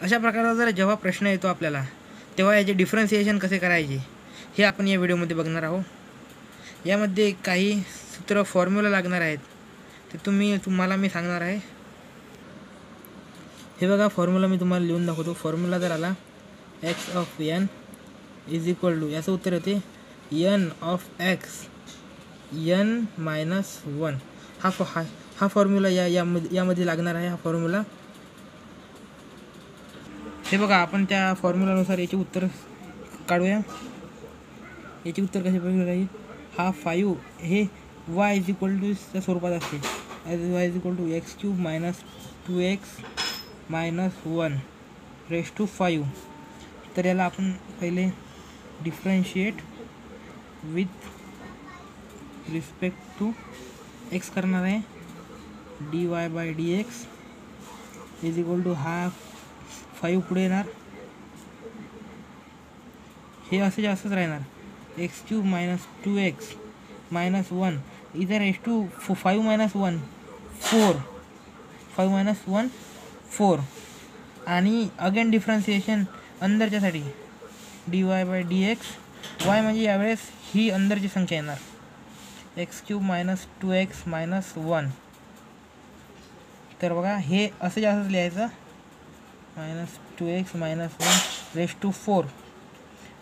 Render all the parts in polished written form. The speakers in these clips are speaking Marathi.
अशा प्रकारचा जर जेव्हा प्रश्न येतो आपल्याला, तेव्हा याचे डिफरन्सिएशन कसे करायचे हे आपण या व्हिडिओमध्ये बघणार आहोत. यामध्ये काही सूत्र फॉर्म्युला लागणार आहेत, ते तुम्हाला मी सांगणार आहे. हे बघा, फॉर्म्युला मी तुम्हाला लिहून दाखवतो. फॉर्म्युला जर आला x of n is equal to, याचं उत्तर येते n of x n minus 1. हा फॉर्म्युला यामध्ये लागणार आहे. हा फॉर्म्युला हे बघा, आपण त्या फॉर्म्युलानुसार याचे उत्तर काढूया. याचे उत्तर कसे बघूया? हा 5 हे वाय इज इक्वल टू च्या स्वरूपात असते. Y is equal to x cube minus 2x minus 1 raise to 5. तर याला आपण पहिले differentiate with respect to x करणार आहे. dy by dx is equal to हा 5 पुढे येणार, हे असंच राहणार. X cube minus 2x minus 1 इथं रेस टू 5 मायनस 1 4, 5 मायनस 1 4. आणि अगेन डिफरन्सिएशन अंदरच्यासाठी dy बाय dx. वाय म्हणजे यावेळेस ही अंदरची संख्या येणार, x cube minus 2x minus 1. तर बघा, हे असंच लिहायचं, minus 2x minus 1 raise to 4.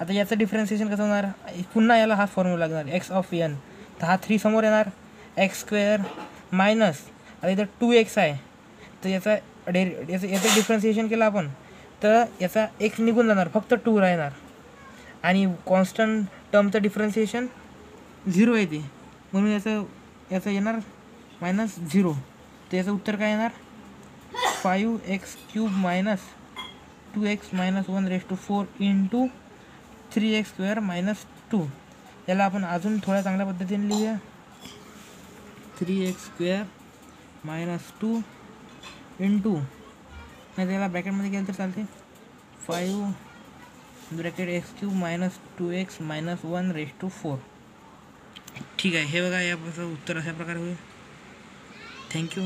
आता याचं डिफरन्सिएशन कसं होणार? पुन्हा याला हा फॉर्म्युला लागणार, एक्स ऑफ एन. तर हा 3 समोर येणार, एक्स स्क्वेअर मायनस, आता इथं 2x आहे, तर याचं डिफरन्सिएशन केलं आपण तर याचा एक्स निघून जाणार, फक्त 2 राहणार. आणि कॉन्स्टंट टर्मचं डिफरन्सिएशन 0 येते, म्हणून याचं येणार मायनस 0. तर याचं उत्तर काय येणार? 5x cube minus 2x minus 1 raise to 4 into 3x square minus 2. याला आपण अजून थोड्या चांगल्या पद्धतीने लिहूया, 3x स्क्वेअर मायनस 2 इंटू, नाही त्याला ब्रॅकेटमध्ये केलं तर चालते, 5 bracket x cube minus 2x minus 1 raise to 4. ठीक आहे. हे बघा, याचं उत्तर अशा प्रकारे होईल. थँक्यू.